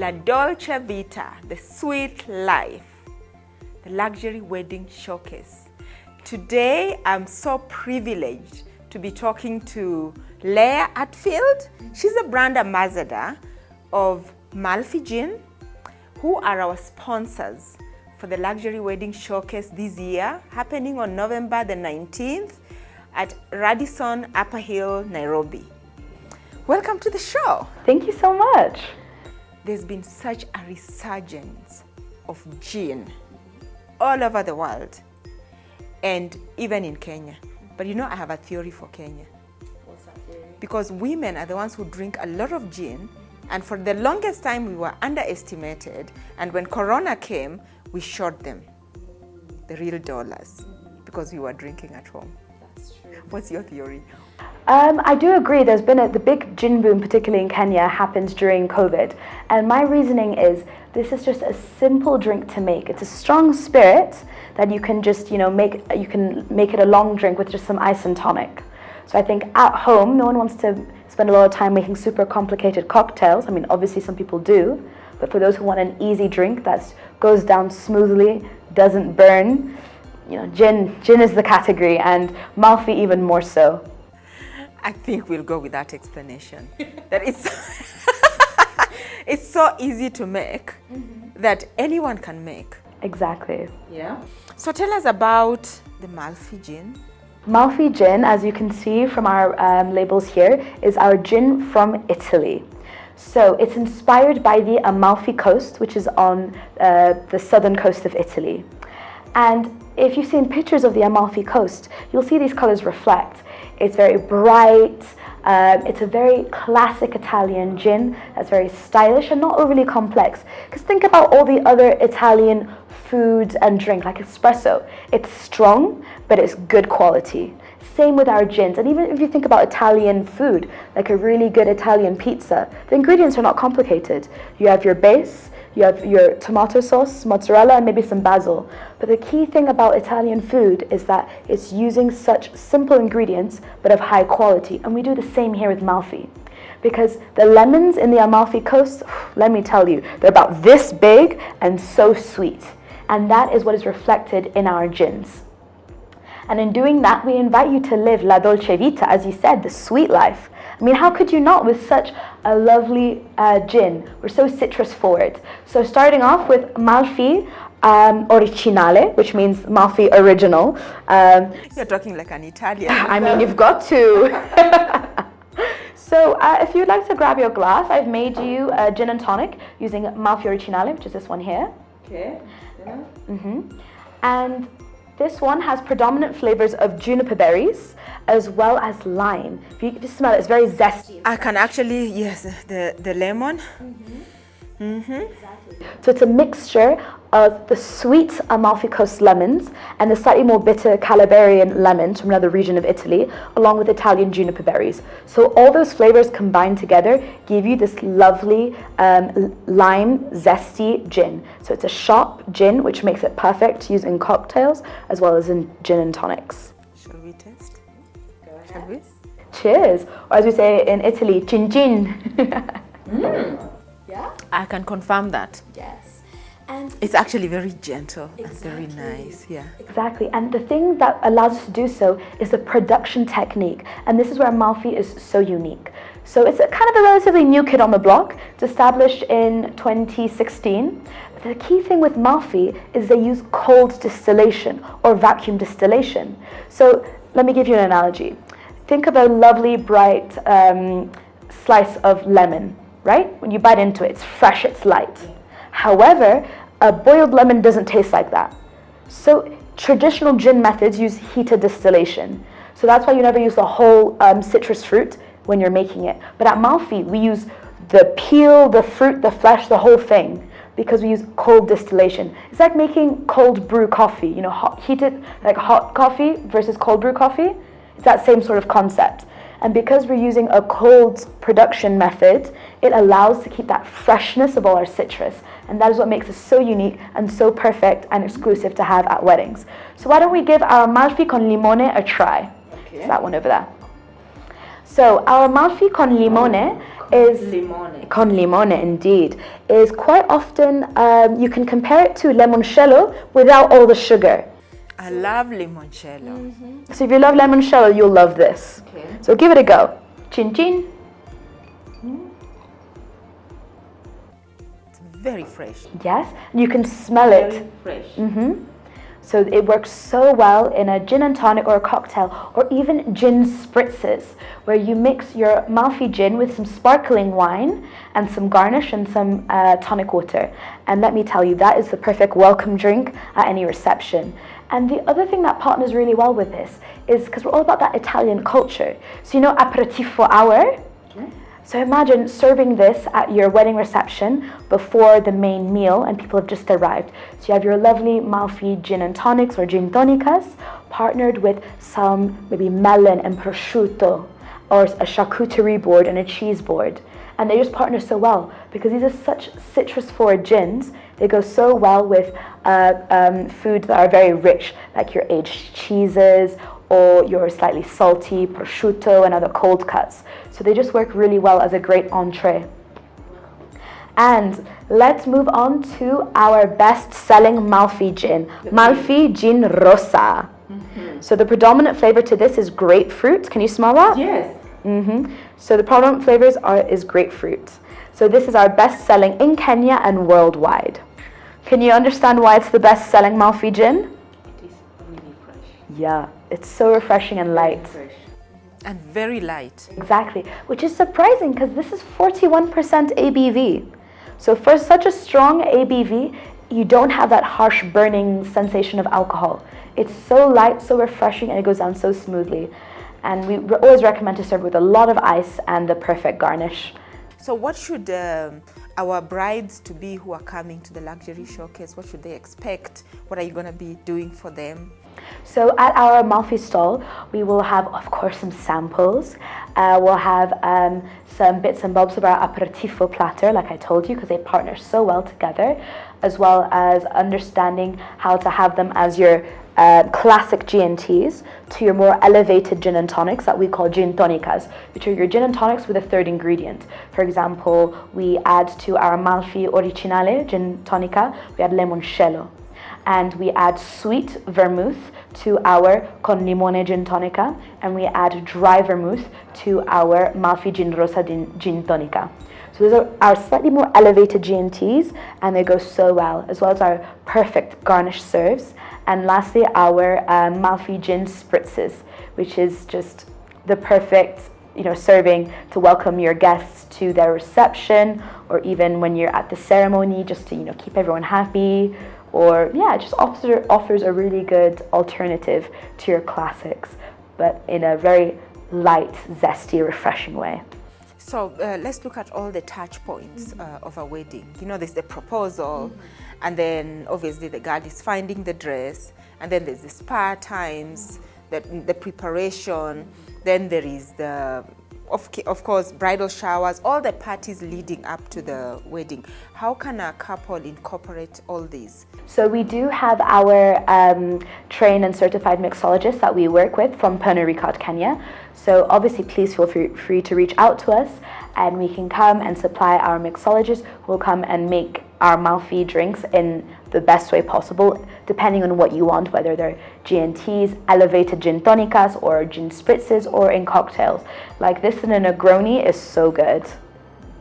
La Dolce Vita, the sweet life, the luxury wedding showcase. Today, I'm so privileged to be talking to Leah Artfield. She's a brand ambassador of MALFY Gin, who are our sponsors for the luxury wedding showcase this year, happening on November the 19th at Radisson Blu Nairobi. Welcome to the show. Thank you so much. There's been such a resurgence of gin all over the world and even in Kenya. But you know, I have a theory for Kenya. What's that theory? Because women are the ones who drink a lot of gin, and for the longest time we were underestimated, and when Corona came, we shot them the real dollars because we were drinking at home. That's true. What's your theory? I do agree. There's been the big gin boom, particularly in Kenya, happened during COVID. And my reasoning is this is just a simple drink to make. It's a strong spirit that you can just, make it a long drink with just some ice and tonic. So I think at home, no one wants to spend a lot of time making super complicated cocktails. I mean, obviously some people do, but for those who want an easy drink that goes down smoothly, doesn't burn, gin is the category, and MALFY even more so. I think we'll go with that explanation. That it's so easy to make that anyone can make. Exactly. Yeah. So tell us about the MALFY Gin. MALFY Gin, as you can see from our labels here, is our gin from Italy. So it's inspired by the Amalfi Coast, which is on the southern coast of Italy. And if you've seen pictures of the Amalfi Coast, you'll see these colors reflect. It's very bright, it's a very classic Italian gin that's very stylish and not overly complex. Because think about all the other Italian foods and drink, like espresso. It's strong, but it's good quality. Same with our gins. And even if you think about Italian food, like a really good Italian pizza, the ingredients are not complicated. You have your base, you have your tomato sauce, mozzarella, and maybe some basil. But the key thing about Italian food is that it's using such simple ingredients, but of high quality. And we do the same here with MALFY. Because the lemons in the Amalfi Coast, let me tell you, they're about this big and so sweet. And that is what is reflected in our gins. And in doing that, we invite you to live La Dolce Vita, as you said, the sweet life. I mean, how could you not with such a lovely gin? We're so citrus forward. So starting off with MALFY Originale, which means MALFY original. You're talking like an Italian. I mean, you've got to. So if you'd like to grab your glass, I've made you a gin and tonic using MALFY Originale, which is this one here. Okay. Yeah. And this one has predominant flavors of juniper berries as well as lime. If you smell it, it's very zesty. I can actually, yes, the lemon. Exactly. So it's a mixture of the sweet Amalfi Coast lemons and the slightly more bitter Calabarian lemons from another region of Italy, along with Italian juniper berries. So all those flavors combined together give you this lovely lime zesty gin. So it's a sharp gin, which makes it perfect to use in cocktails as well as in gin and tonics. Shall we taste? Go ahead. Shall we? Cheers. Or as we say in Italy, cin cin. Yeah? I can confirm that. Yes. And it's actually very gentle. Exactly. And very nice. Yeah. Exactly. And the thing that allows us to do so is the production technique. And this is where MALFY is so unique. So it's kind of a relatively new kid on the block. It's established in 2016. But the key thing with MALFY is they use cold distillation or vacuum distillation. So let me give you an analogy. Think of a lovely, bright slice of lemon, right? When you bite into it, it's fresh, it's light. However, a boiled lemon doesn't taste like that. So traditional gin methods use heated distillation. So that's why you never use the whole citrus fruit when you're making it. But at MALFY, we use the peel, the fruit, the flesh, the whole thing, because we use cold distillation. It's like making cold brew coffee, heated, like hot coffee versus cold brew coffee. It's that same sort of concept. And because we're using a cold production method, it allows to keep that freshness of all our citrus. And that is what makes us so unique and so perfect and exclusive to have at weddings. So why don't we give our MALFY con limone a try? Okay. It's that one over there. So our MALFY con limone is limone. Con limone, indeed, is quite often, you can compare it to limoncello without all the sugar. I love limoncello. So if you love limoncello, you'll love this. Okay. So give it a go. Chin chin. It's very fresh. Yes, you can smell it. Very fresh. So it works so well in a gin and tonic or a cocktail, or even gin spritzes, where you mix your MALFY gin with some sparkling wine and some garnish and some tonic water. And let me tell you, that is the perfect welcome drink at any reception. And the other thing that partners really well with this is because we're all about that Italian culture. So you know aperitivo hour? So imagine serving this at your wedding reception before the main meal and people have just arrived. So you have your lovely MALFY gin and tonics or gin tonicas partnered with some maybe melon and prosciutto or a charcuterie board and a cheese board. And they just partner so well because these are such citrus forward gins. They go so well with foods that are very rich, like your aged cheeses or your slightly salty prosciutto and other cold cuts. So they just work really well as a great entree. And let's move on to our best-selling MALFY gin, MALFY Gin Rosa. So the predominant flavor to this is grapefruit. Can you smell that? Yes. So the predominant flavors is grapefruit. So this is our best-selling in Kenya and worldwide. Can you understand why it's the best-selling MALFY gin? It is really fresh. Yeah, it's so refreshing and light. Fresh. And very light. Exactly, which is surprising because this is 41% ABV. So for such a strong ABV, you don't have that harsh burning sensation of alcohol. It's so light, so refreshing, and it goes down so smoothly. And we always recommend to serve with a lot of ice and the perfect garnish. So what should our brides-to-be who are coming to the luxury showcase, what should they expect? What are you going to be doing for them? So at our MALFY stall, we will have, of course, some samples. We'll have some bits and bobs of our aperitivo platter, like I told you, because they partner so well together, as well as understanding how to have them as your classic G&Ts to your more elevated gin and tonics that we call gin tonicas, which are your gin and tonics with a third ingredient. For example, we add to our MALFY Originale gin tonica, we add limoncello. And we add sweet vermouth to our Con Limone gin tonica, and we add dry vermouth to our MALFY Gin Rosa gin tonica. So those are our slightly more elevated G&Ts, and they go so well as our perfect garnish serves. And lastly, our MALFY Gin spritzes, which is just the perfect serving to welcome your guests to their reception, or even when you're at the ceremony, just to keep everyone happy. Or yeah, it just offers a really good alternative to your classics, but in a very light, zesty, refreshing way. So let's look at all the touch points of a wedding. There's the proposal, and then obviously the girl is finding the dress, and then there's the spa times, the preparation, then there is the of course, bridal showers, all the parties leading up to the wedding. How can a couple incorporate all these? So we do have our trained and certified mixologists that we work with from Puerto Rico, Kenya. So obviously, please feel free to reach out to us, and we can come and supply our mixologists who will come and make our MALFY drinks in the best way possible, depending on what you want, whether they're G&Ts, elevated gin tonicas, or gin spritzes, or in cocktails. Like this in a Negroni is so good.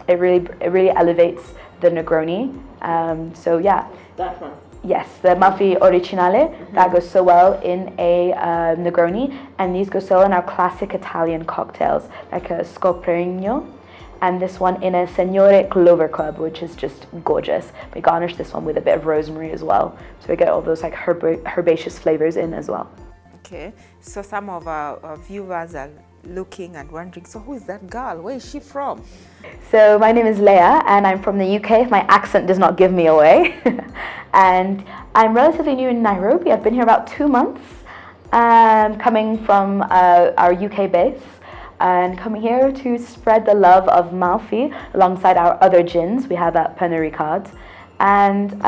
It really elevates the Negroni. So yeah. That one. Yes, the MALFY Originale, that goes so well in a Negroni, and these go so well in our classic Italian cocktails, like a Scoprigno, and this one in a Signore Clover Club, which is just gorgeous. We garnish this one with a bit of rosemary as well, so we get all those like herbaceous flavors in as well. Okay, so some of our viewers are looking and wondering, so who is that girl? Where is she from? So my name is Leah, and I'm from the UK, if my accent does not give me away. And I'm relatively new in Nairobi. I've been here about 2 months, coming from our UK base, and coming here to spread the love of MALFY alongside our other gins we have at Pernod Ricard. And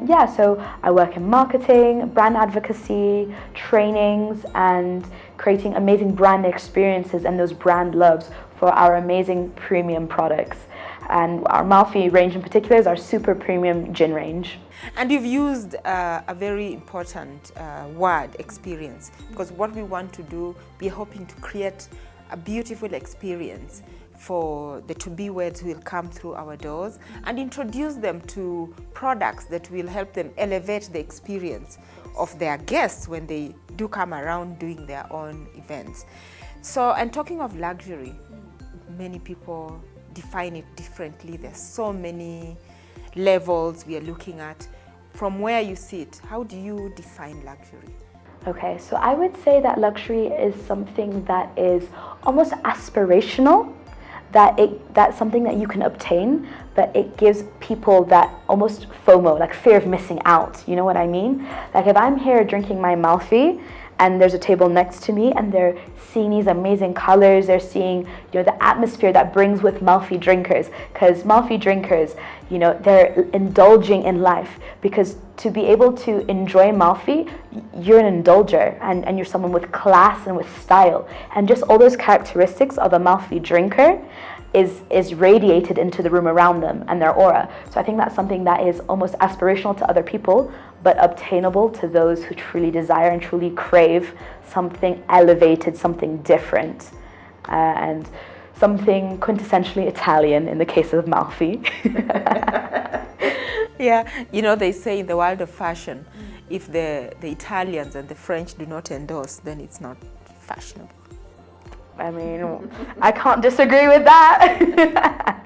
yeah, so I work in marketing, brand advocacy, trainings, and creating amazing brand experiences and those brand loves for our amazing premium products. And our Amalfi range in particular is our super premium gin range. And you've used a very important word, experience, because what we want to do, we're hoping to create a beautiful experience for the to-be-weds who will come through our doors and introduce them to products that will help them elevate the experience of their guests when they do come around doing their own events. So, and talking of luxury, many people define it differently. There's so many levels we are looking at. From where you sit, how do you define luxury? Okay, so I would say that luxury is something that is almost aspirational, that's something that you can obtain, but it gives people that almost FOMO, like fear of missing out. You know what I mean? Like if I'm here drinking my Amalfi and there's a table next to me and they're seeing these amazing colors, they're seeing, you know, the atmosphere that brings with Amalfi drinkers, because Amalfi drinkers, you know, they're indulging in life, because to be able to enjoy Amalfi, you're an indulger and you're someone with class and with style, and just all those characteristics of a Amalfi drinker is radiated into the room around them and their aura. So I think that's something that is almost aspirational to other people, but obtainable to those who truly desire and truly crave something elevated, something different, and something quintessentially Italian in the case of Amalfi. Yeah, you know, they say in the world of fashion, if the Italians and the French do not endorse, then it's not fashionable. I mean, I can't disagree with that.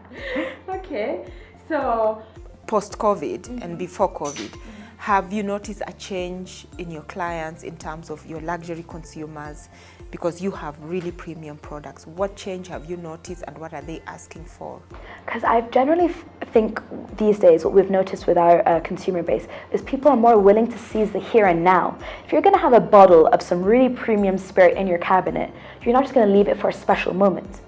Okay, so post-COVID and before COVID, have you noticed a change in your clients in terms of your luxury consumers, because you have really premium products? What change have you noticed and what are they asking for? Because I generally think these days what we've noticed with our consumer base is people are more willing to seize the here and now. If you're going to have a bottle of some really premium spirit in your cabinet, you're not just going to leave it for a special moment.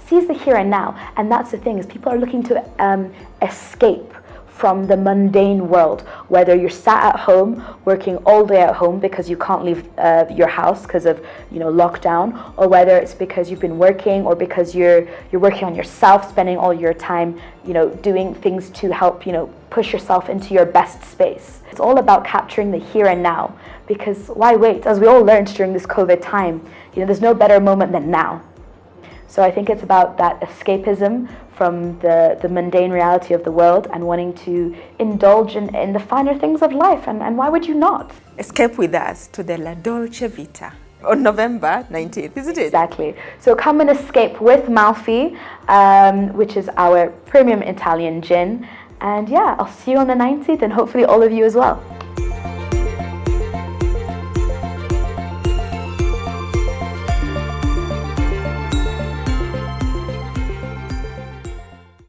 Seize the here and now. And that's the thing, is people are looking to escape from the mundane world, whether you're sat at home working all day at home because you can't leave your house because of, you know, lockdown, or whether it's because you've been working or because you're working on yourself, spending all your time, you know, doing things to help, you know, push yourself into your best space. It's all about capturing the here and now, because why wait? As we all learned during this COVID time, you know, there's no better moment than now. So I think it's about that escapism from the mundane reality of the world and wanting to indulge in the finer things of life. And why would you not? Escape with us to the La Dolce Vita on November 19th, isn't it? Exactly. So come and escape with Amalfi, which is our premium Italian gin. And yeah, I'll see you on the 19th and hopefully all of you as well.